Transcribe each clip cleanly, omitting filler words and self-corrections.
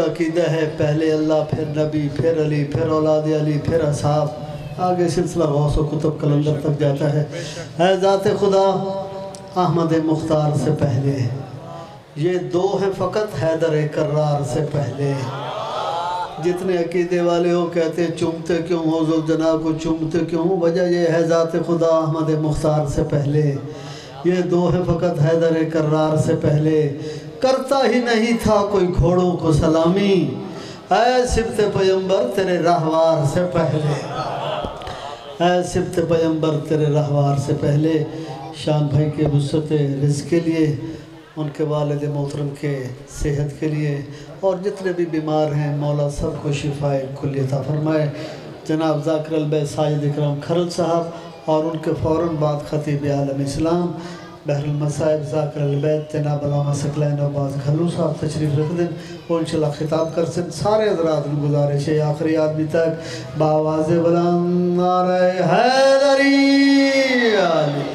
کا عقیدہ ہے پہلے اللہ، پھر نبی، پھر علی، پھر اولاد علی، پھر اصحاب، آگے سلسلہ غوث و کتب کلندر تک جاتا ہے۔ اے ذات خدا احمد مختار سے پہلے، یہ دو ہیں فقط حیدر کرار سے پہلے۔ جتنے عقیدے والے ہو کہتے چومتے کیوں حضور جناب کو چومتے کیوں، وجہ یہ ہے ذات خدا احمد مختار سے پہلے، یہ دو ہیں فقط حیدر کرار سے پہلے، کرتا ہی نہیں تھا کوئی گھوڑوں کو سلامی، اے سبت پیمبر تیرے رہوار سے پہلے، اے سبت پیمبر تیرے رہوار سے پہلے۔ شان بھائی کے وسعت رزق کے لیے، ان کے والد محترم کے صحت کے لیے، اور جتنے بھی بیمار ہیں مولا سب کو شفاء کلی عطا فرمائے۔ جناب ذاکر البیت ساجد اکرم کھرل صاحب اور ان کے فوراً بعد خطیب عالم اسلام بحر المصائب ذاکر البیت جناب علامہ ثقلین عباس کھلو صاحب تشریف رکھ دیں، وہ انشاءاللہ خطاب کر سن۔ سارے حضرات میں گزارش ہے آخری آدمی تک بآواز بلند نعرہ حیدری علی۔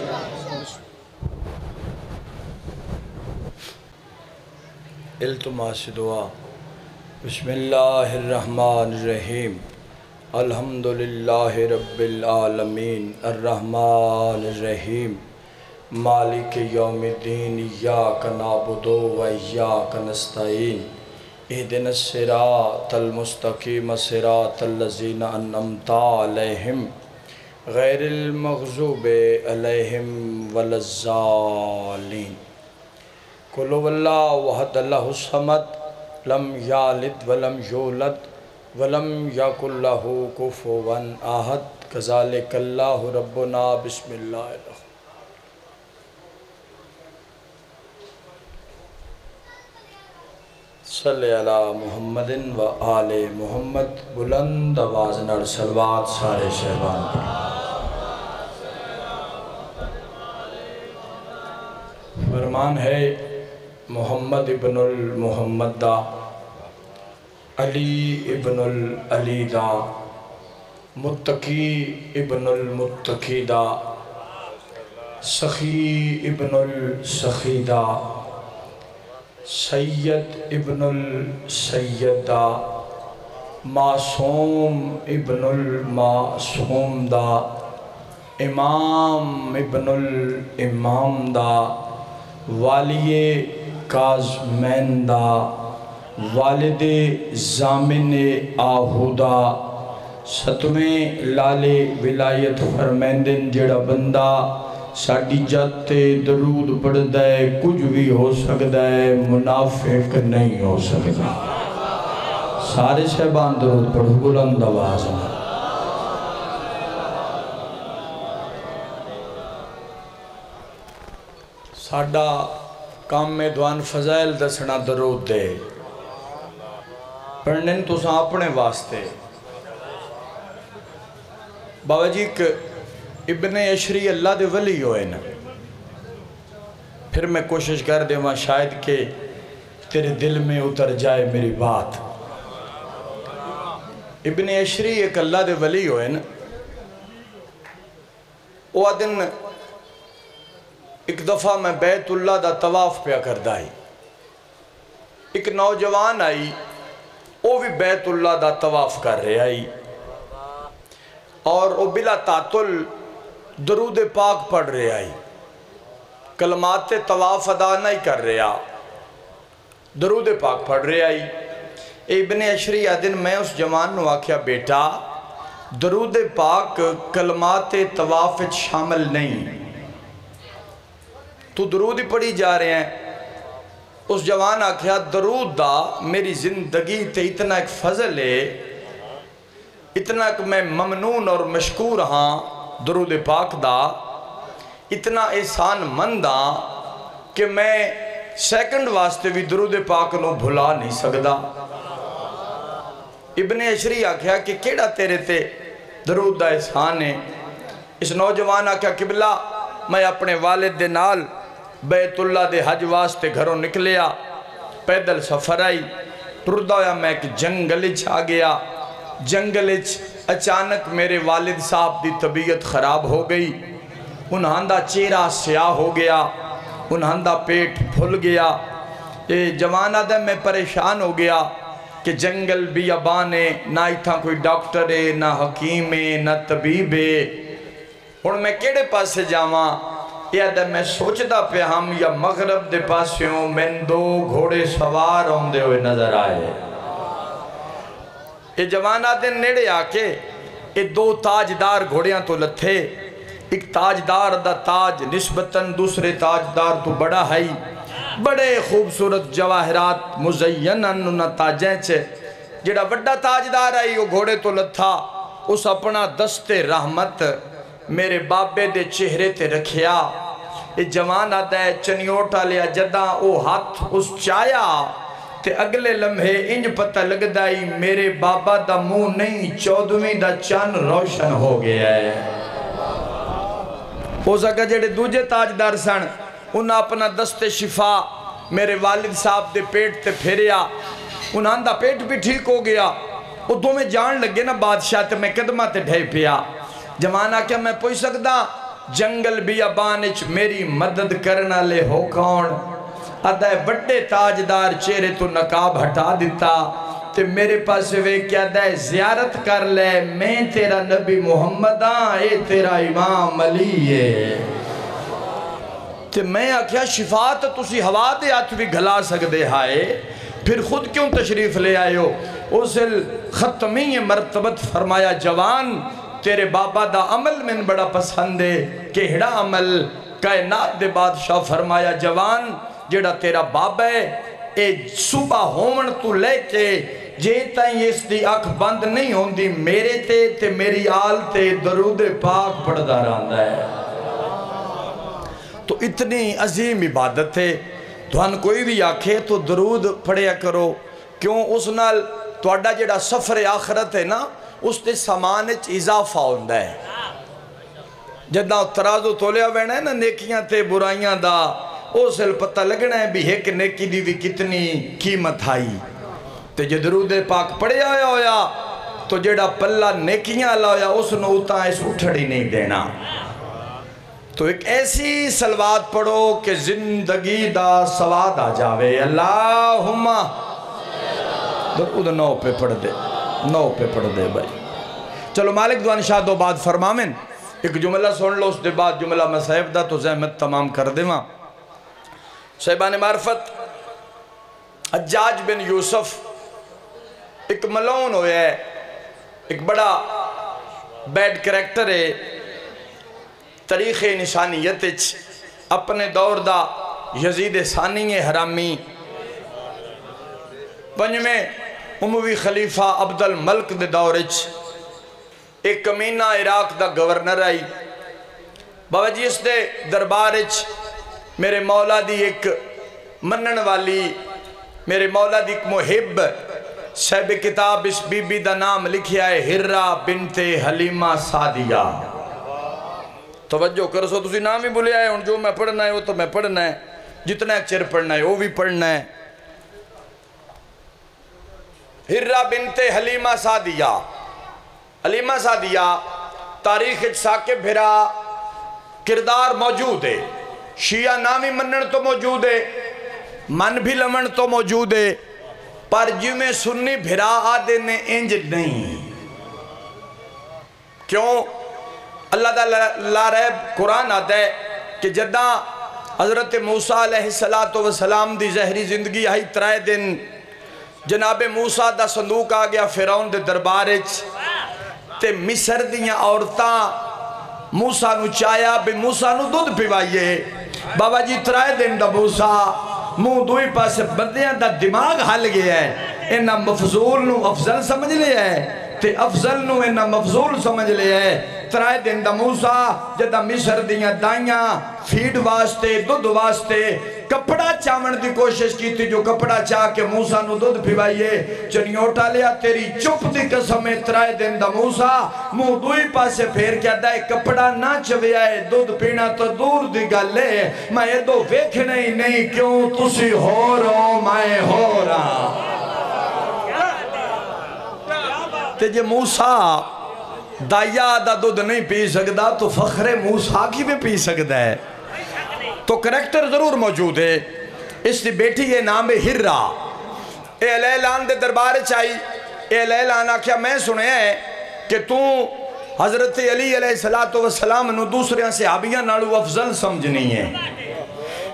التماس دعا۔ بسم اللہ الرحمن الرحیم، الحمدللہ رب العالمین، الرحمن الرحیم، مالک یوم الدین، ایاک نعبد و ایاک نستعین، اہدنا الصراط المستقیم صراط الذین انعمت علیہم غیر المغضوب علیہم ولا الضالین۔ قل هو اللہ احد اللہ الصمد لم یلد ولم یولد ولم یکن لہ کفوا احد کذالک اللہ ربنا۔ بسم اللہ الرحمن صلی علی محمد و آل محمد۔ بلند آواز نال صلوات سارے شہبان پڑھیں۔ فرمان ہے محمد ابن المحمد دا، علی ابن العلی دا، متقی ابن المتقی دا، سخی ابن السخی دا، سید ابن السید دا، معصوم ابن المعصوم دا، امام ابن الامام دا، والی کاظمین دا، والد زامن آہودا، ستویں لال ولایت فرمیندن جڑا بندہ ساڑی جاتے درود پڑھ دائے کچھ بھی ہو سکتا ہے، منافق نہیں ہو سکتا۔ سارے شہبان درود پڑھو بلند آواز میں۔ ساڑا کام میں دوان فضائل دسنا درود دے پڑھنے تو ساں اپنے واسطے۔ بابا جی ابن عشری اللہ دے ولی ہوئے نا، پھر میں کوشش کر دے وہاں شاید کہ تیرے دل میں اتر جائے میری بات۔ ابن عشری ایک اللہ دے ولی ہوئے نا، وہ دن ایک دفعہ میں بیت اللہ دا طواف پیا کر دائی، ایک نوجوان آئی، وہ بھی بیت اللہ دا طواف کر رہے آئی، اور وہ بلا تعطل درود پاک پڑھ رہے آئی، کلمات طواف ادا نہیں کر رہے آ، درود پاک پڑھ رہے آئی۔ ابن عشری دن میں اس جوان نو آکھیا بیٹا درود پاک کلمات طواف شامل نہیں، تو درود ہی پڑھی جا رہے ہیں۔ اس جوان آکھیا درود دا میری زندگی تے اتنا ایک فضل ہے، اتنا کہ میں ممنون اور مشکور ہاں درود پاک دا، اتنا احسان مند ہاں کہ میں سیکنڈ واسطے بھی درود پاک نو بھلا نہیں سکدا۔ ابن عشری آکھیا کہ کیڑا تیرے تے درود دا احسان ہے؟ اس نوجوان آکھیا قبلہ میں اپنے والد دے نال بیت اللہ دے حج واسطے گھروں نکلیا، پیدل سفر آئی، ٹردہ ہویا میں ایک جنگلچ آ گیا، جنگلچ اچانک میرے والد صاحب دی طبیعت خراب ہو گئی، انہاں دا چہرہ سیاہ ہو گیا، انہاں دا پیٹ پھل گیا، جوان آدم میں پریشان ہو گیا، کہ جنگل بیابان ہے، نہ اتھا کوئی ڈاکٹر ہے، نہ حکیم ہے، نہ طبیب ہے، ہن میں کیڑے پاسے جاواں؟ یہ میں سوچدا پہ ہم یا مغرب دے پاسیوں میں دو گھوڑے سوار ہوندے ہوئے نظر آئے۔ یہ جوانہ دن نیڑے آکے یہ دو تاجدار گھوڑیاں تو لتھے، ایک تاجدار دا تاج نسبتاً دوسرے تاجدار تو بڑا ہے، بڑے خوبصورت جواہرات مزینن انہاں تاجیں چھے۔ جڑا بڑا تاجدار آئی وہ گھوڑے تو لتھا، اس اپنا دست رحمت میرے بابے دے چہرے تے رکھیا۔ یہ جوان آدھا ہے چنیوٹا لیا جداں او ہاتھ اس چایا تے اگلے لمحے انج پتہ لگ دائی میرے بابا دا منہ نہیں 14ویں دا چان روشن ہو گیا ہے۔ ہو سکا جڑے دوجے تاجدار سن انہاں اپنا دست شفا میرے والد صاحب دے پیٹ تے پھیریا، انہاں دا پیٹ بھی ٹھیک ہو گیا۔ وہ دو میں جان لگے نا بادشاہ تے میں قدمہ تے ڈھے پیا۔ جمانہ کیا میں پوچھ سکتا جنگل بیابانچ میری مدد کرنا لے ہو کون؟ ادھائے بڑے تاجدار چہرے تو نقاب ہٹا دیتا تے میرے پاس وہ کیا دائے زیارت کر لے، میں تیرا نبی محمد ہاں، اے تیرا امام علی ہے۔ تے میں آکھیا شفاعت تسی ہوا دے ہاتھ بھی گھلا سکدے ہائے، پھر خود کیوں تشریف لے آئے ہو؟ اس ختمی مرتبت فرمایا جوان تیرے بابا دا عمل میں بڑا پسند ہے، کہڑا عمل؟ کائنات دے بادشاہ فرمایا جوان جڑا تیرا بابا ہے اے صبح ہومن تو لے کے جے تائیں اس دی اکھ بند نہیں ہوندی میرے تے میری آل تے درود پاک پڑھدا رہندا ہے۔ تو اتنی عظیم عبادت ہے، تو ہن کوئی بھی آکھے تو درود پڑھیا کرو، کیوں اس نال تواڈا جڑا سفر آخرت ہے نا اس تے سامانچ اضافہ ہوندہ ہے۔ جدہ ترازو تولیا وینا ہے نا نیکیاں تے برائیاں دا، اس پتہ لگنا ہے بھی ایک نیکی دی بھی کتنی قیمت آئی۔ تے جو درود پاک پڑھے آیا ہویا تو جڑا پلہ نیکیاں اللہ ہویا اس نو اتاں اس اٹھڑی نہیں دینا۔ تو ایک ایسی سلوات پڑھو کہ زندگی دا سواد آ جاوے۔ اللہم درود نو پہ پڑھ دے، نو پہ پڑھ دے بھائی۔ چلو مالک دوان شاہ دو بعد فرمامن ایک جملہ سن لو، اس دے بعد جملہ میں صاحب دا تو زحمت تمام کر دے ماں۔ صاحبان معرفت حجاج بن یوسف ایک ملون ہویا ہے، ایک بڑا بیڈ کریکٹر ہے، تاریخ نشانیت اپنے دور دا یزید ثانی حرامی، پنجمیں اموی خلیفہ عبد الملک دے دورچ ایک کمینہ عراق دا گورنر آئی۔ بابا جی اس دے دربارچ میرے مولا دی ایک منن والی، میرے مولا دی ایک محب صاحب کتاب اس بی بی دا نام لکھیا ہے ہرہ بنت حلیمہ سعدیہ۔ توجہ کرو سو تسی نام ہی بولے آئے، جو میں پڑھنا ہے وہ تو میں پڑھنا ہے، جتنا ایک چر پڑھنا ہے وہ بھی پڑھنا ہے۔ ہرہ بنت حلیمہ سعدیہ، حلیمہ سعدیہ تاریخ ساکب بھرا کردار موجود ہے، شیعہ نامی منن تو موجود ہے، من بھی لمن تو موجود ہے، پر جو میں سنی بھرا آدھے نے انج نہیں۔ کیوں؟ اللہ دا لا ریب قرآن آتا ہے کہ جدہ حضرت موسیٰ علیہ السلام دی زہری زندگی آئی 3 دن جناب موسیٰ دا صندوق آ گیا فرعون دے دربارچ تے مصر دیاں عورتاں موسیٰ نو چایا بے موسیٰ نو دودھ پیوائیے۔ بابا جی 3 دن دا موسیٰ منہ دوئی پاس بندیاں دا دماغ حل گیا ہے، انہا مفضول نو افضل سمجھ لیا ہے تے افضل نو انہا مفضول سمجھ لیا ہے۔ 3 دن دا موسیٰ جدہ مصر دیاں دائیاں فیڈ واسطے دودھ واسطے کپڑا چاون دی کوشش کی تھی، جو کپڑا چاہ کے موسیٰ نو دودھ پیوائیے چنیوٹا لیا تیری چپ دی قسم 3 دن دا موسیٰ منہ دوئی پاسے پھیر کیا دائے کپڑا نہ چویا ہے دودھ پینا تو دور دی گلے میں یہ دو ویکھنے ہی نہیں کیوں تسی ہو رہو میں ہو رہا۔ تے جے موسیٰ دائیا دا دودھ نہیں پی سکتا تو فخر موسیٰ کی بھی پی سکتا ہے۔ تو کریکٹر ضرور موجود ہے، اس دی بیٹی یہ نام ہے ہرہ، اے اعلان دے دربار چائی، اے اعلان آکھیا میں سنے ہیں کہ تو حضرت علی علیہ السلام نو دوسرے صحابیاں نالو افضل سمجھنی ہے۔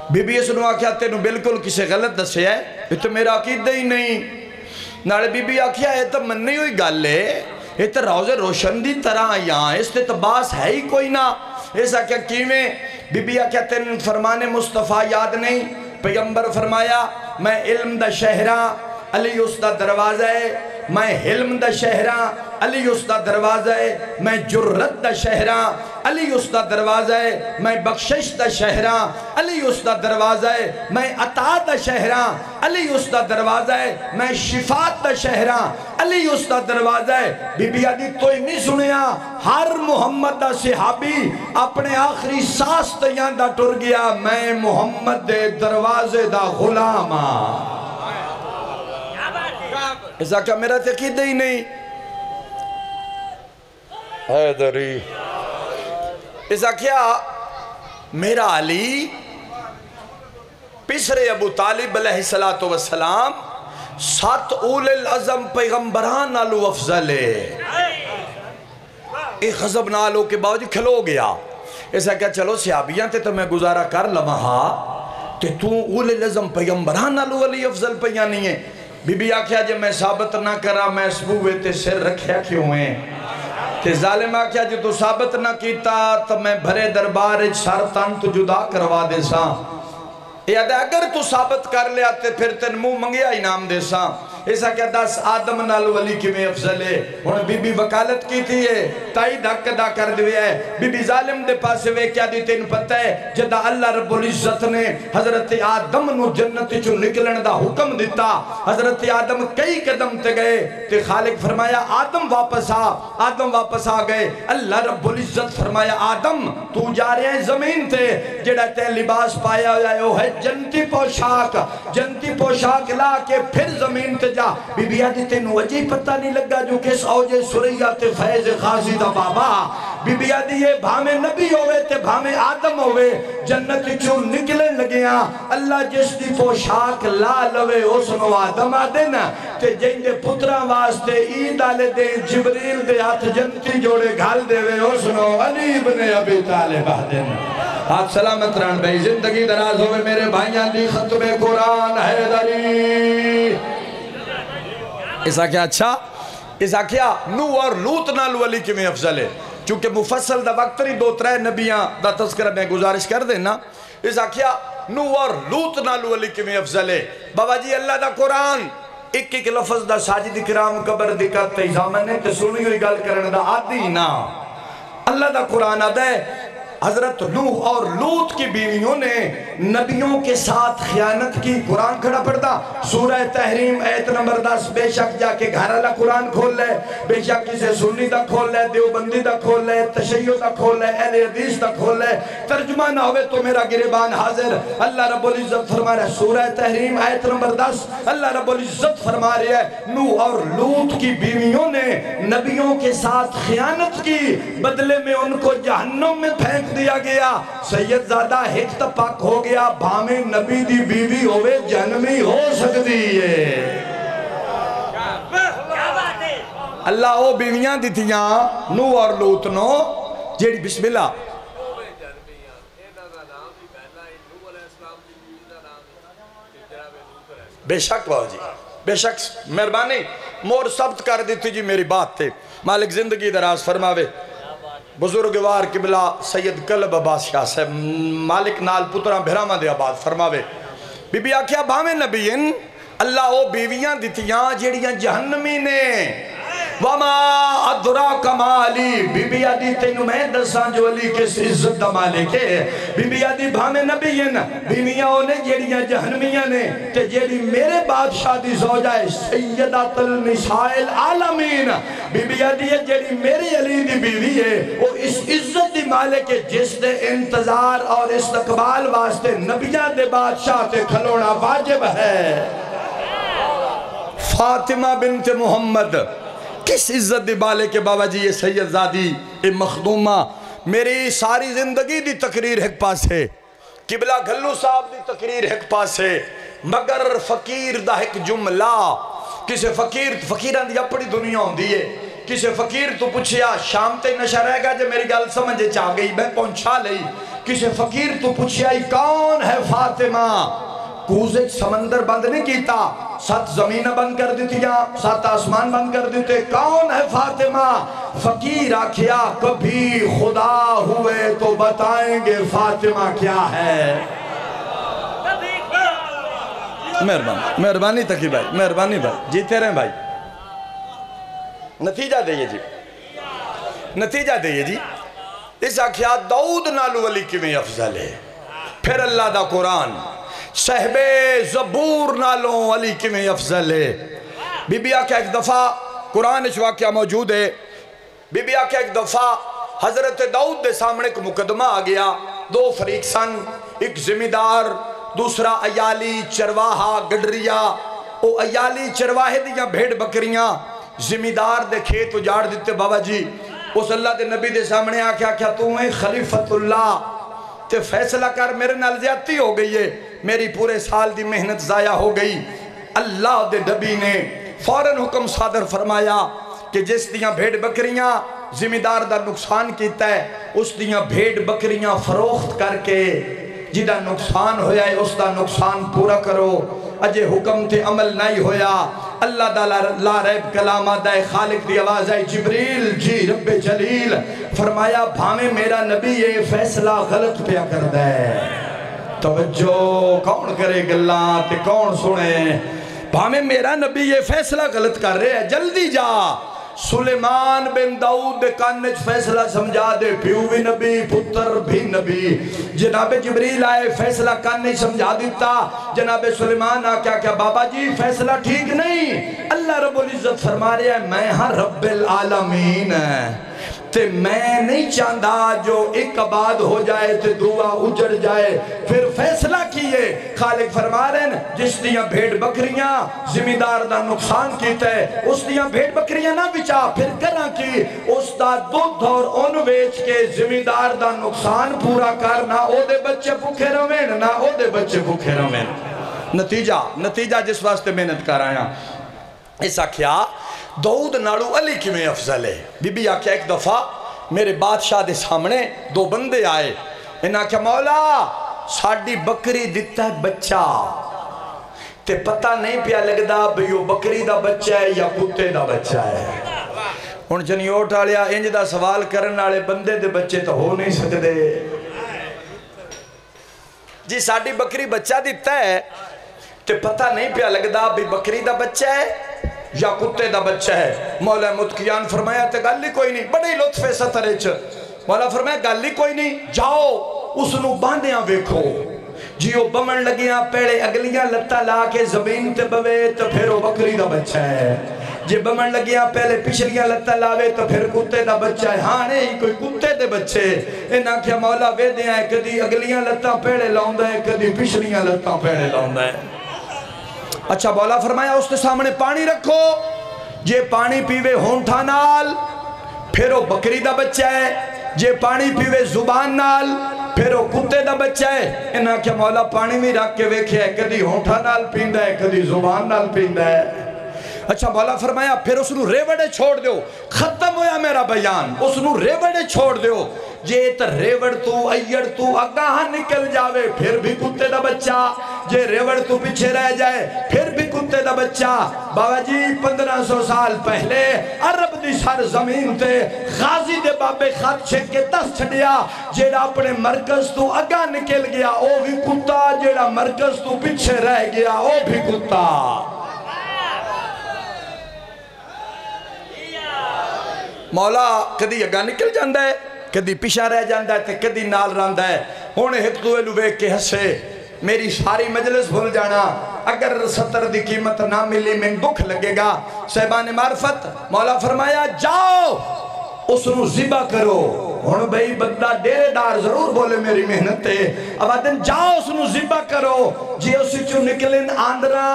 بی بی اس نو آکھیا تینو بالکل کسے غلط دسے ہے، یہ تو میرا عقیدہ ہی نہیں۔ نالے بی بی آکھیا یہ تو مننی ہوئی گل ہے، یہ تو روز روشن دی طرح یہاں اس تے تو باس ہے ہی کوئی نہ۔ ایسا کیا کیویں؟ بی بی آکھیا تین فرمان مصطفیٰ یاد نہیں؟ پیغمبر فرمایا میں علم دا شہراں علی اس دا دروازہ ہے، میں حلم دا شہراں علی اس دا دروازہ ہے، میں جرت دا شہراں علی اس دا دروازہ ہے، میں بخشش دا شہراں علی اس دا دروازہ ہے، میں عطا دا شہراں علی اس دا دروازہ ہے، میں شفاعت دا شہراں علی اس دا دروازہ ہے۔ بی بی آدھی توئی نہیں سنیا، ہر محمد دا صحابی اپنے آخری ساس تیان دا ٹر گیا، میں محمد دے دروازے دا غلام ہاں۔ ایسا کیا میرا عقیدہ ہی نہیں؟ حیدری ایسا کیا میرا علی پسر ابو طالب علیہ السلام 7 اول العظم پیغمبران نالو افضل ہے، ایک غضب نالو کے باوجود کھلو گیا۔ ایسا کیا چلو صحابیاں تے تو میں گزارا کر لمحا تے تو اول العظم پیغمبران نالو علی افضل پیاں نہیں ہے۔ بی بی آکھیا جے میں ثابت نہ کرا میں سبوے تے سر رکھیا کیوں ہیں؟ کہ ظالم آکھیا جو تو ثابت نہ کیتا تو میں بھرے دربار سر تن تو جدا کروا دے ساں، یاد اگر تو ثابت کر لیا تے پھر تن منہ منگیا انعام دے ساں۔ ایسا کیا 10 آدم نالو علی کی میں افضل ہے۔ انہوں بی بی وکالت کی تھی ہے تائی دھک دا کر دوئے ہے۔ بی بی ظالم دے پاسے وے کیا دی تین پتہ ہے جدہ اللہ رب العزت نے حضرت آدم نو جنت چو نکلن دا حکم دیتا، حضرت آدم کئی قدم تے گئے تے خالق فرمایا آدم واپس آ، آدم واپس آ گئے۔ اللہ رب العزت فرمایا آدم تو جا رہے ہیں زمین تے جڑا تے لباس پایا ہویا ہے وہ ہے جنتی پوشاک، جنتی پوشاک لا کے پھر زمین تے جا۔ بی بی آدھی تینو وجہ پتہ نہیں لگا جو کس اوجہ سریہ تے فیض غازی دا بابا۔ بی بی آدھی یہ بھامے نبی ہوئے تے بھامے آدم ہوئے جنت چو نکلن لگیاں، اللہ جس دی پوشاک لا لوے اس نو آدم آدھے نا تے جن دے پترہ واسطے عید آلے دے جبریل دے ہاتھ جنتی جوڑے گھال دے وے اس نو علی بن ابی طالب آدھے نا۔ آپ سلامت رہن بھائی، زندگی دراز ہوئے میرے بھائیاں دی ختم قرآن حیدری۔ ایسا کیا اچھا؟ ایسا کیا نو اور لوت نالو علی کی میں افضل ہے؟ چونکہ مفصل دا وقت ری 2-3 نبیاں دا تذکرہ میں گزارش کر دینا۔ ایسا کیا نو اور لوت نالو علی کی میں افضل ہے؟ بابا جی اللہ دا قرآن ایک ایک لفظ دا ساجد کرام قبر دکھت تیزامن نے تے سنی ہوئی گل کرنے دا آدھی نا۔ اللہ دا قرآن آدھا ہے حضرت نوح اور لوت کی بیویوں نے نبیوں کے ساتھ خیانت کی۔ قرآن کھڑا پڑتا سورہ تحریم آیت نمبر 10، بے شک جا کے گھر اللہ قرآن کھول لے، بے شک کسے سنی دا کھول لے، دیوبندی دا کھول لے، تشیع دا کھول لے، اہل حدیث دا کھول لے، ترجمہ نہ ہوئے تو میرا گریبان حاضر۔ اللہ رب العزت فرما رہا ہے سورہ تحریم آیت نمبر 10، اللہ رب العزت فرما رہا ہے نوح اور لوت کی بیویوں نے نبیوں کے ساتھ خیانت کی، بدلے میں ان کو جہنم میں پھینک دیا گیا۔ سید زادہ ہک تپاک ہو گیا، بھامے نبی دی بیوی ہوئے جنمی ہو سکتی ہے۔ اللہ وہ بیویاں دیتیاں نو اور لوت نو جیڑی بسم اللہ بے شک باو جی بے شک مہربانی مور ثبت کر دیتی جی میری بات تھے۔ مالک زندگی دراز فرماوے بزرگوار قبلہ سید قلب عباس شاہ سے مالک نال پترہ بھرامہ دے آباد فرماوے بی بی آکھیا بھامے نبیین اللہ او بیویاں دیتیاں جیڑیاں جہنمی نے وَمَا أَدْرَاكَ مَالِي بی بی آدھی تینو میں دسان جو علی کس عزت دا مالک ہے۔ بی بی آدھی بھامے نبیین بیویاں انہیں جیڑیاں جہنمیاں نے تے جیڑی میرے بادشاہ دی زوجہ ہے سیدات النساء العالمین بی بی آدھی ہے جیڑی میری علی دی بیوی ہے وہ اس عزت دی مالک ہے جس دے انتظار اور استقبال واسطے نبیاں دے بادشاہ تے کھلونا واجب ہے۔ فاطمہ بنت محمد کس عزت دی بالے کے بابا جی یہ سید زادی یہ مخدومہ میری ساری زندگی دی تقریر ایک پاس ہے، قبلہ گھلو صاحب دی تقریر ایک پاس ہے، مگر فقیر دا ایک جملہ کسی فقیران دی اپنی دنیا ہوندی ہے کسی فقیر تو پوچھیا شام تے نشہ رہ گا جو میری گل سمجھے چاہ گئی میں پہنچا لئی کسی فقیر تو پوچھیا کون ہے فاطمہ کوزے سمندر بند نہیں کیتا 7 زمین بند کر دیتیا 7 آسمان بند کر دیتے کون ہے فاطمہ فقیر آکھیا کبھی خدا ہوئے تو بتائیں گے فاطمہ کیا ہے مہربانی تقی بھائی مہربانی بھائی جیتے رہیں بھائی نتیجہ دئیے جی اس آکھیا داؤد نالو علی کی میں افضل ہے پھر اللہ دا قرآن صحب زبور نالو علی کی میں افضل ہے بی بی آکھیا ایک دفعہ قرآن اس واقعہ موجود ہے بی بی آکھیا ایک دفعہ حضرت داؤد دے سامنے کو مقدمہ آ گیا 2 فریق سن ایک ذمہ دار دوسرا ایالی چرواہا گڈریا او ایالی چرواہے دیاں بھیڑ بکریاں ذمہ دار دے کھیت اجاڑ دیتے بابا جی اس اللہ دے نبی دے سامنے آکھیا کیا تو ہیں خلیفت اللہ تے فیصلہ کر میرے نال زیادتی ہو گئی ہے میری پورے سال دی محنت ضائع ہو گئی اللہ دے نبی نے فوراً حکم صادر فرمایا کہ جس دیاں بھیڑ بکریاں ذمہ دار دا نقصان کیتا ہے اس دیاں بھیڑ بکریاں فروخت کر کے جدہ نقصان ہویا ہے اس دا نقصان پورا کرو اجے حکم تے عمل نہیں ہویا اللہ دا لا ریب کلامہ دائے خالق دی آواز ہے جبریل جی رب جلیل فرمایا بھامے میرا نبی یہ فیصلہ غلط پیا کر دے توجہ کون کرے گلان تے کون سنے بھامے میرا نبی یہ فیصلہ غلط کر رہے ہیں جلدی جا سلیمان بن داؤد دے کانچ فیصلہ سمجھا دے پیو بھی نبی پتر بھی نبی جناب جبریل آئے فیصلہ کانچ سمجھا دیتا جناب سلیمان آکیا کیا بابا جی فیصلہ ٹھیک نہیں اللہ رب العزت فرما رہا ہے میں ہاں رب العالمین تے میں نہیں چاہتا جو ایک آباد ہو جائے تے دعا اجڑ جائے پھر فیصلہ کیے خالق فرما رہے ہیں جس دیاں بھیڑ بکریاں ذمہ دار دا نقصان کیتا ہے اس دیاں بھیڑ بکریاں نہ بچا پھر کرنا کی اس دا دودھ اور ان ویچ کے ذمہ دار دا نقصان پورا کرنا او دے بچے بھوکے روین نہ او دے بچے بھوکے روین نتیجہ جس واسطے محنت کر آیا ایسا کیا داؤد نالو علی کی میں افضل ہے بی بی آکھیا ایک دفعہ میرے بادشاہ دے سامنے 2 بندے آئے انہاں کہا مولا ساڑی بکری دیتا ہے بچہ تے پتہ نہیں پیا لگدا بھئیو بکری دا بچہ ہے یا کتے دا بچہ ہے ان جنیوٹ آلیا انج دا سوال کرن آلے بندے دے بچے تو ہو نہیں سکدے جی ساڑی بکری بچہ دیتا ہے تے پتہ نہیں پیا لگدا بھی بکری دا بچہ ہے یا کتے دا بچہ ہے مولا متقیان فرمایا تے گالی کوئی نہیں بڑی لطف سترچ مولا فرمایا گالی کوئی نہیں جاؤ اس نو باندیاں ویکھو جیو بمن لگیاں پیڑے اگلیاں لتا لا کے زمین تے بوے تو پھر وہ بکری دا بچہ ہے جی بمن لگیاں پہلے پچھلیاں لتا لاوے تو پھر کتے دا بچہ ہے ہاں نہیں کوئی کتے دے بچے انہاں کیا مولا وے دیاں ہے کدی اگلیاں لتا پیڑے لاؤندہ ہے کدی پچھلیاں لتا پیڑے لاؤندہ ہے اچھا مولا فرمایا اس کے سامنے پانی رکھو جے پانی پیوے ہونٹا نال پھر وہ بکری دا بچہ ہے جے پانی پیوے زبان نال پھر وہ کتے دا بچہ ہے انہاں کیا مولا پانی میں رکھ کے ویکھے ہے کدی ہونٹا نال پیندہ ہے کدی زبان نال پیندہ ہے اچھا مولا فرمایا پھر اس نو ریوڑے چھوڑ دیو ختم ہویا میرا بیان اس نو ریوڑے چھوڑ دیو جے تا ریوڑ تو ایڑ تو اگاہ نکل جاوے پھر بھی کتے دا بچہ جے ریوڑ تو پیچھے رہ جائے پھر بھی کتے دا بچہ بابا جی 1500 سال پہلے عرب دی سر زمین تے غازی دے بابے خط چھک کے دس چھڑیا جیڑا اپنے مرکز تو اگاہ نکل گیا او بھی کتا جیڑا مرکز تو پیچھے رہ گیا او بھی کتا مولا کدی اگاہ نکل جاندہ ہے کدی پیشہ رہ جاندہ ہے کدی نال راندہ ہے ہونے ایک دوے لوے کے ہسے میری ساری مجلس بھول جانا اگر 70 دی قیمت نہ ملی میں دکھ لگے گا صاحبان معرفت مولا فرمایا جاؤ اس نو ذبح کرو ہن بھئی بندہ ڈیرے دار ضرور بولے میری محنت ہے اب آدن جاؤ اس نو ذبح کرو جی اسی چو نکلن آندرہ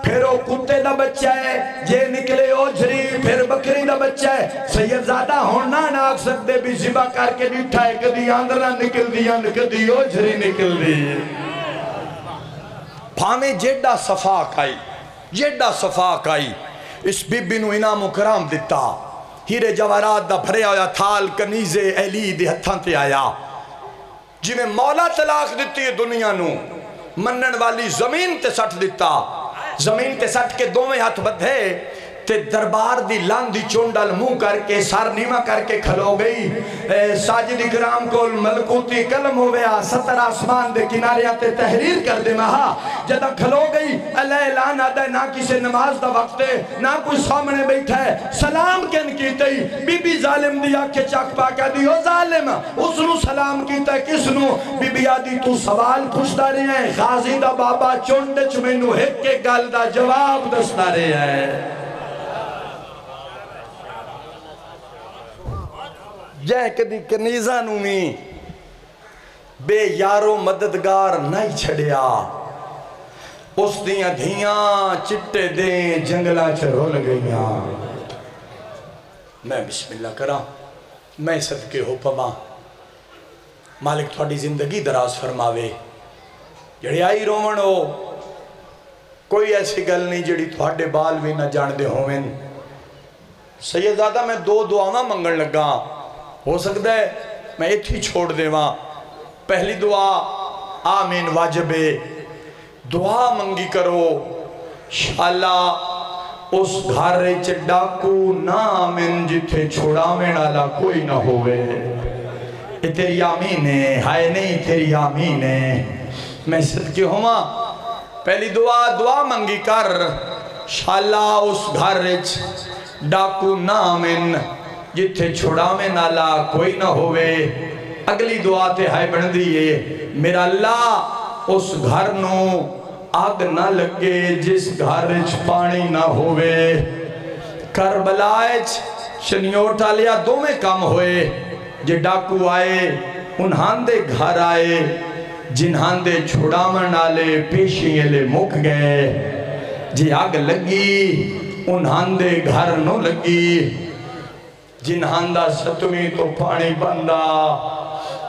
پھر وہ کتے دا بچہ ہے جے نکلے اوجھری پھر بکری دا بچہ ہے سید زادہ ہونا نہ آگ سکتے بھی ذبح کر کے ڈیٹھا ہے کدی آندرہ نکل دیا کدی اوجھری نکل دی بھاویں جیڈا صفاق آئی اس بی بی نو انعام و کرام دیتا ہیرے جواہرات دا بھریا ہویا تھال کنیزے اہلی دے ہتھاں تے آیا جی میں مولا طلاق دیتی ہے دنیا نو منن والی زمین تے سٹ دیتا زمین تے سٹ کے دوویں ہاتھ بدھے تے دربار دی لاندی چونڈل منہ کر کے سر نیمہ کر کے کھلو گئی ساجد اکرام کو ملکوتی قلم ہویا 70 آسمان دے کناریاں تے تحریر کر دے مہا جدہ کھلو گئی اللہ اعلان آدھا ہے نہ کسی نماز دا وقت ہے نہ کوئی سامنے بیٹھا ہے سلام کن کیتے ہی بی بی ظالم دی آکھے چاک پا کہہ دی او ظالم اس نو سلام کیتا ہے کس نو بی بی آدھی تو سوال پوچھتا رہے ہیں غازی دا بابا چونڈچ میں نو ہک کے گل دا جواب دستا رہے ہیں جہ کدی کنیزہ نومی بے یارو مددگار نہیں چھڑیا اس دیاں دھیاں چٹے دیں جنگلہ چرول گئیاں میں بسم اللہ کرا میں صدقے ہو پما مالک تھوڑی زندگی دراز فرماوے جڑی آئی رومن ہو کوئی ایسی گل نہیں جڑی تھوڑے بال بھی نہ جان دے ہوئن سیدزادہ میں 2 دعاواں منگن لگا ہو سکتا ہے میں اتھی چھوڑ دے وہاں پہلی دعا آمین واجب دعا منگی کرو شاءاللہ اس گھر ڈاکو نہ آمین جتھے چھوڑا میں نالا کوئی نہ ہوئے تیری آمین ہے ہائے نہیں تیری آمین ہے میں صدقے ہوا پہلی دعا منگی کر شاءاللہ اس گھر ڈاکو نہ آمین جتھے چھوڑا میں نالا کوئی نہ ہوئے اگلی دعا تے ہائے بن دیئے میرا اللہ اس گھر نو آگ نہ لگے جس گھر پانی نہ ہوئے کربلائچ شنیور ٹالیا 2 میں کام ہوئے جے ڈاکو آئے انہاں دے گھر آئے جنہاں دے چھوڑا میں نالے پیشی لے مک گئے جے آگ لگی انہاں دے گھر نو لگی جنہاں دا ستویں تو پانی بندہ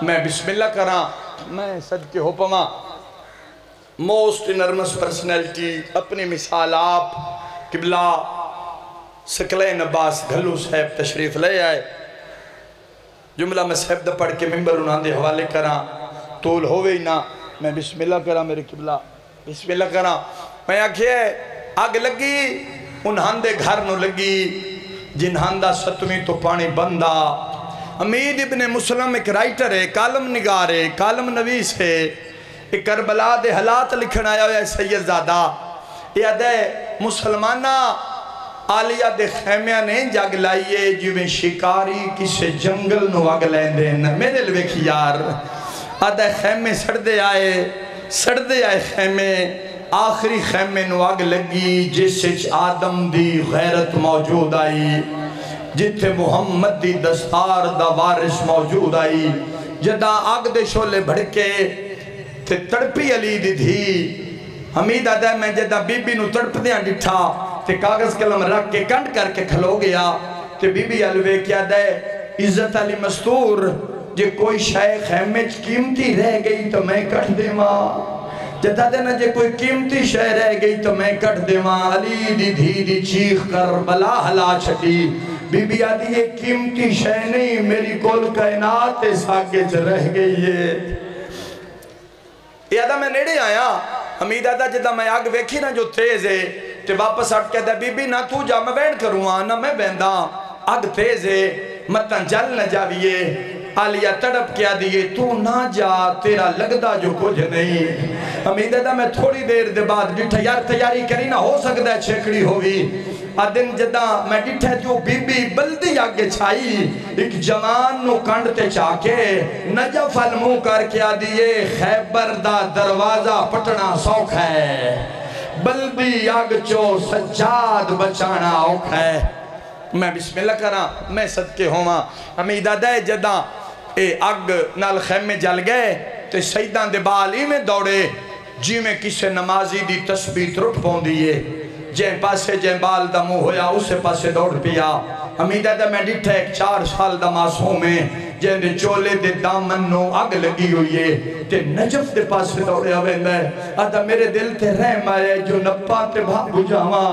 میں بسم اللہ کراں میں صدقے ہو پما موسٹ انرمس پرسنالٹی اپنی مثال آپ قبلہ سکلین عباس گھلو صاحب تشریف لے آئے جملہ میں صاحب دا پڑھ کے ممبر انہاں دے حوالے کراں طول ہوئے ہی نہ میں بسم اللہ کراں میرے قبلہ بسم اللہ کراں میں آکھے آگ لگی انہاں دے گھر نو لگی جنہاں دا ستویں تو پانی بندہ امید ابن مسلم ایک رائٹر ہے کالم نگار ہے کالم نویس ہے ایک کربلا دے حالات لکھن آیا ہویا ہے سید زادہ یہ ادھے مسلمانہ آلیہ دے خیمیہ نے جاگ لائیے جو میں شکاری کسے جنگل نو آگ لین دین میرے لویک یار ادھے خیمے سردے آئے خیمے آخری خیمے نو آگ لگی جس سے آدم دی غیرت موجود آئی جتھے محمد دی دستار دا وارث موجود آئی جدا آگ دے شولے بھڑکے تے تڑپی علی دی دھی حمید آدھے میں جدا بی بی نو تڑپ دیاں ڈٹھا تے کاغذ قلم رکھ کے کنڈ کر کے کھلو گیا تے بی بی علوے کیا دے عزت علی مستور جے کوئی شیخ خیمچ قیمتی رہ گئی تو میں کٹ دے ماں جتا دینا جے کوئی قیمتی شے رہ گئی تو میں کٹ دے ماں علی دی دھی دی چیخ کر بلا ہلا چھٹی بی بی آدھی یہ قیمتی شے نہیں میری کل کائنات ساکچ رہ گئی ہے یہ آدھا میں نیڑے آیا حمید آدھا جدہ میں آگ ویکھی نا جو تیز ہے تے واپس ہٹ کے بی بی نہ تو جا میں بین کروں نہ میں بیندہ آگ تیز ہے متن جل نہ جاویے آلیہ تڑپ کیا دیئے تو نہ جا تیرا لگدہ جو کچھ نہیں حمید آدھا میں تھوڑی دیر دے بعد ڈٹھا یار تیاری کری نہ ہو سکتا ہے چھیکڑی ہوگی آدھن جدہ میں ڈٹھا جو بی بی بلدی آگے چھائی ایک جوان نو کانڈتے چاکے نجف المو کر کیا دیئے خیبر دا دروازہ پٹنا سوکھ ہے بلدی آگ چو سجاد بچانا اوکھ ہے میں بسم اللہ کراں میں صدقے ہوں حمید آدھے جدہ اے اگ نال خیمے جل گئے تے سیدان دے بالی میں دوڑے جی میں کسے نمازی دی تسبیح ترٹ پون دیئے جن پاسے جن بال دا منہ ہویا اسے پاسے دوڑ پیا امیدہ دا میں ڈٹھا ایک 4 سال دا معصوم ہے جن دے چولے دے دامن نو آگ لگی ہوئی ہے تے نجف دے پاسے دوڑے ہوئے میں آدھا میرے دل تے رحم آئے جو نپا تے بھاگو جاما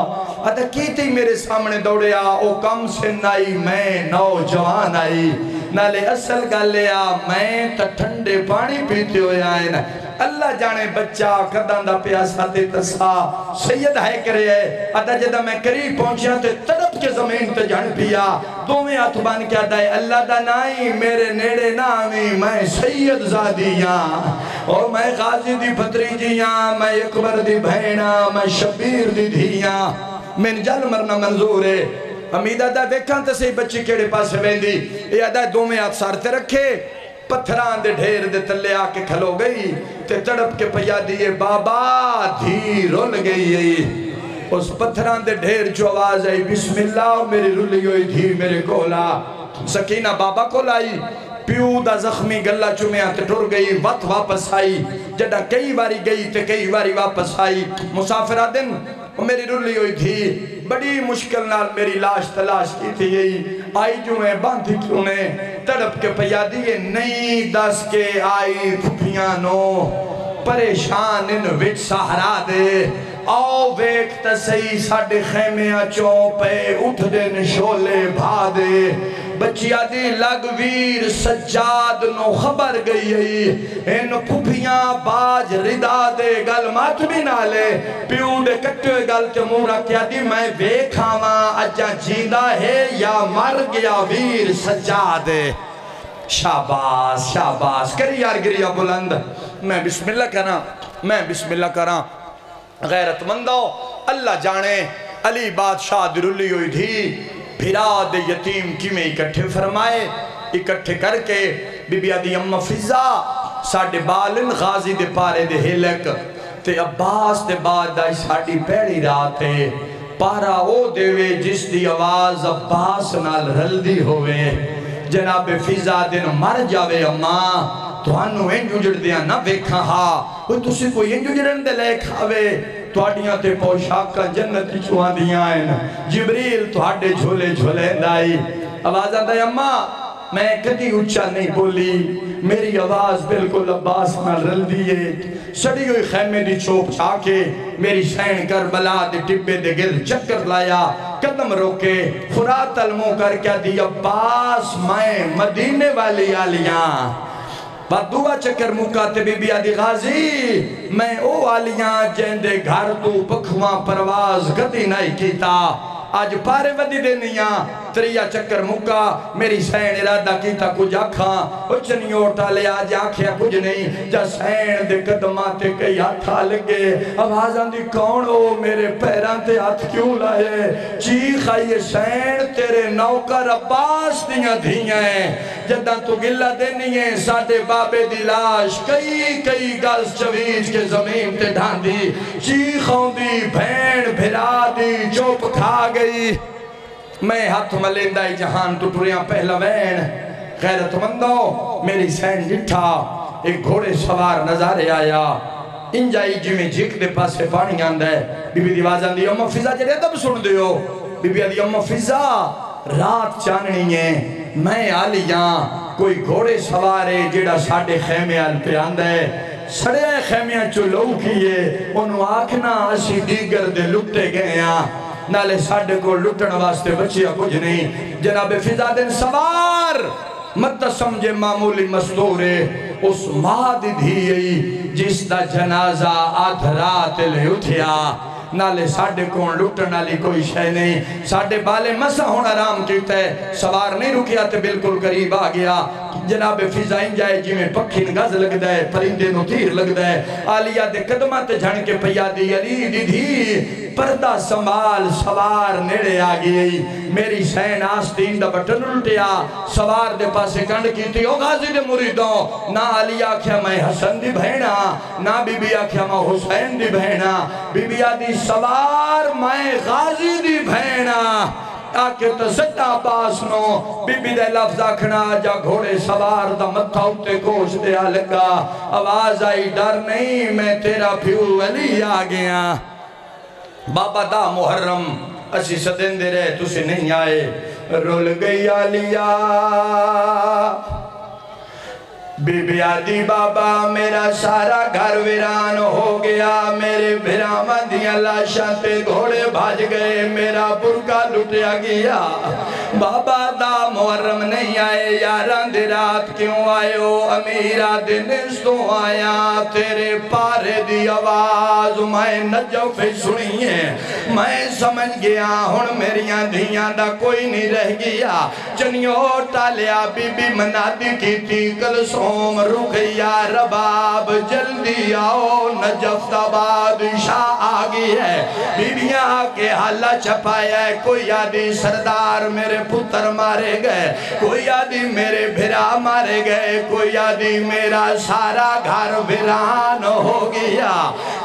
آدھا کیتے میرے سامنے دوڑے او کم سے نائی میں نوجوان آئی نالے اصل گالیا میں تا ٹھنڈے پانی پیتے ہوئے آئے اللہ جانے بچہ قدم دا پیاسا تے تسا سید ہے کرے ہے آدھا جدہ میں قریب پہنچیا تے تڑپ کے زمین تے جان پیا دو میں ہاتھ بان کیا دائے اللہ دا نائی میرے نیڑے نامی میں سید زادیاں اور میں غازی دی پتریجیاں میں اکبر دی بھینا میں شبیر دی دھیاں میں جل مرنا منظور ہے امیدہ دا ویکھاں تے سے بچی کیڑے پاسے بیندی یہ آدھا دو میں ہاتھ سارتے رکھے پتھران دے ڈھیر دے تلے آکے کھلو گئی تے تڑپ کے پیا دیئے بابا دھی رول گئی اس پتھران دے ڈھیر جو آواز آئی بسم اللہ میری رولی ہوئی دھی میرے کولا سکینہ بابا کو لائی پیو دا زخمی گلہ چمیاں تے ٹر گئی وقت واپس آئی جڑا کئی باری گئی تے کئی باری واپس آئی مسافرہ دن میری رولی ہوئی تھی بڑی مشکل نال میری لاش تلاش کی تھی یہی آئی جو میں باندھی کیوں نے تڑپ کے پیا دیئے نہیں دس کے آئی پھپیاں نو پریشان ان وچ سہرا دے آو ویکت سی ساڑھے خیمیاں چوپے اٹھ دے نشولے بھا دے بچیا دی لگویر سجاد نو خبر گئی ان پھپیاں باج ردا دے گل مات بھی نالے پیوں دے کٹے گل تے مورا کیا دی میں ویکھاواں اجا جیندہ ہے یا مر گیا ویر سجاد شاباس شاباس کری یار گریا بلند میں بسم اللہ کرنا غیرت مندو اللہ جانے علی بادشاہ درلی ہوئی تھی بھرا دے یتیم کی میں اکٹھے فرمائے اکٹھے کر کے بی بی آدھی اممہ فضا ساڑھے بالن غازی دے پارے دے ہلک تے عباس دے بعد دائی ساڑھی پیڑی رات ہے پارا او دے وے جس دی آواز عباس نال رل دی ہوئے جناب فضا دن مر جاوے اممہ تو انو انجو جڑ دیا نہ ویکھا ہاں وہ تسی کوئی انجو جڑن دے لے کھاوے توڑیاں تے پوشاکا جنتی چوہاں دیا ہیں جبریل توڑے جھولے جھولے دائی آواز آدھا ہے اممہ میں کدی اچھا نہیں بولی میری آواز بالکل عباس میں رل دیئے سڑی ہوئی خیمے دی چوپ چاکے میری سین کربلا دے ٹبے دے گل چکر لایا قدم روکے فرات المو کر کیا دی عباس میں مدینے والی آلیاں بعد دعا چکر مکاتے بی بی آدھی غازی میں او آلیاں جن دے گھر تو پکھواں پرواز کدی نہیں کیتا آج پارے ودی دینیاں تریا چکر مکا میری سین ارادہ کیتا کچھ آکھاں اچھنی اوٹا لے آج آکھیا کچھ نہیں جا سین دے قدماتے کئی ہاتھا لگے آوازاں دی کون ہو میرے پیران تے ہاتھ کیوں لائے چیخ آئیے سین تیرے نوکر عباس دیاں دھیاں ہیں جدہ تو گلہ دینی ہے ساڑھے بابے دی لاش کئی گز چویج کے زمین تے ڈھان دی چیخوں دی بھین بھرا دی چوپ کھا گئی میں ہاتھ ملیندائی جہان تو ٹوریاں پہلا وین غیرت مندو میری سین جٹھا ایک گھوڑے سوار نظارے آیا انجائی جی میں جھک دے پاسے پانی آندہ ہے بی بی دیواز آندی اممہ فضا جڑے دب سن دے ہو بی بی آدھی اممہ فضا رات چاننی ہے میں آلیاں کوئی گھوڑے سوارے جڑا ساڑھے خیمے آل پہ آندہ ہے سڑے خیمیاں چو لو کیے انہوں آکھنا اسی دیگر دے لٹے گئے ہیں نالے ساڑھے کو لٹن واسطے بچیا کچھ نہیں جناب فضا دن سوار مت سمجھے معمولی مستورے اس ماد دھی جس دا جنازہ آدھ رات لے اٹھیا نالے ساڑھے کون لٹن نالی کوئی شے نہیں ساڑھے بالے مسا ہونا رام کیتا ہے سوار نہیں رکیا تے بالکل قریب آ گیا جناب فضائیں جائے جی میں پکھی نگاز لگ دائے پرندے نو تیر لگ دائے آلیہ دے قدمات جھن کے پیا دی علی دی دھی پردہ سنبھال سوار نیڑے آگئی میری سین آستین دا بٹن الٹیا سوار دے پاسے کنڈ کی تھی او غازی دے مریدوں نا علی آکھیا میں حسن دی بہنا نا بی بی آکھیا میں حسین دی بہنا بی بی آدھی سوار میں غازی دی بہنا آکے تو سٹا باس نو بی بی دے لفظ آکھنا جا گھوڑے سوار دا متھا اتے کوش دیا لگا آواز آئی ڈر نہیں میں تیرا پیو علی آگیا بابا دا محرم اسی صدین دے رہے تُسے نہیں آئے رول گئی آلیا بی بی آدھی بابا میرا سارا گھر ویران ہو گیا میرے بھرامہ دیاں لاشاں تے گھوڑے بھاج گئے میرا برکا لٹیا گیا بابا دا محرم نہیں آئے یاران دی رات کیوں آئے ہو امیرہ دنستوں آیا تیرے پارے دی آواز میں نجف سنی ہے میں سمجھ گیا ہن میریاں دھیاں دا کوئی نہیں رہ گیا چنیوں ٹالیا بی بی منادی کی تھی کل سوم رکھیا رباب جلدی آؤ نجف دا بادشاہ آگئی ہے بیبیاں کے حالہ چھپایا ہے کوئی آدھی سردار میرے پتر مارے گئے کوئی آدھی میرے بھرا مارے گئے کوئی آدھی میرا سارا گھر بھران ہو گیا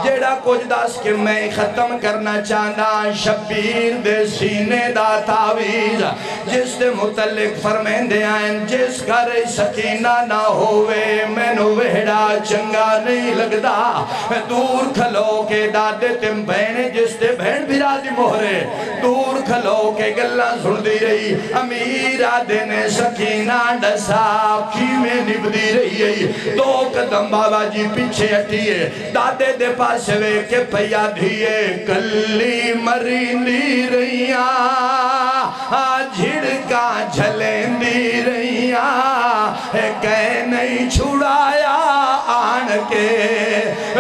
جیڑا کچھ داس کے میں ختم کرنا چاہنا شبیر دے سینے دا تعویز جس دے متعلق فرمین دے آئیں جس گھر سکینہ نہ ہوئے میں نو وہڑا چنگا نہیں لگدا دور کھلو کے دادے تم بہنے جس دے بہن بھرا دی مہرے دور کھلو کے گلہ سن دی رہی امیرہ دینے سکینہ ڈسا کی میں نب دی رہی ہے دو قدم بابا جی پیچھے ہٹیے دادے دے پاس وے کے پیا دھیے کلی مرین دی رہیاں جھڑکا جھلین دی رہیاں کہہ نہیں چھڑایا آن کے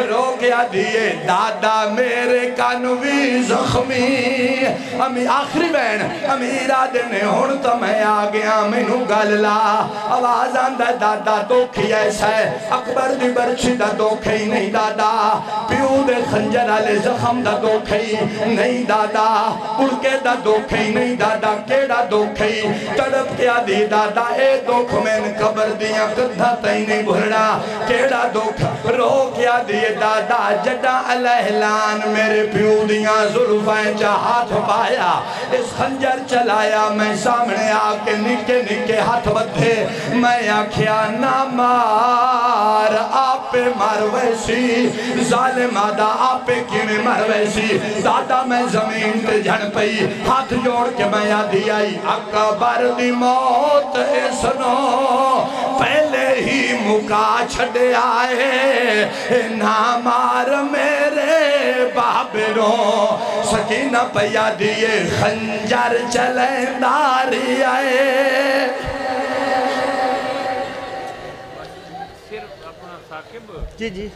رو گیا دیئے دادا میرے کانوی زخمی امی آخری بین امیرہ دینے ہون تو میں آگیا منو گللا آواز آندہ دادا دوکھی ایسا ہے اکبر دی برچی دا دوکھی نہیں دادا پیو دے خنجر آلے زخم دا دوکھی نہیں دادا اڑکے دا دوکھی نہیں دادا کیڑا دوکھی تڑپ کیا دی دادا اے دوکھ میں قبر دیاں کدھا تئی نہیں بھرنا کیڑا دوکھ رو کیا دی دادا جڈا الہلان میرے پیو دیاں ظلفائیں جا ہاتھ پایا اس خنجر چلایا میں سامنے آکے نکے نکے ہاتھ بدھے میں آکھیا نہ مار آپ پہ مار ویسی ظالم آدھا آپ پہ کیویں مار ویسی دادا میں زمین تے جھن پئی ہاتھ جوڑ کے میں آدھی آئی اکبر دی موت سنو پہلے ہی مکا چھڑے آئے نہ مار میرے بابروں سکینہ پیا دیئے خنجر چلیں داری آئے صرف اپنا ثاقب جی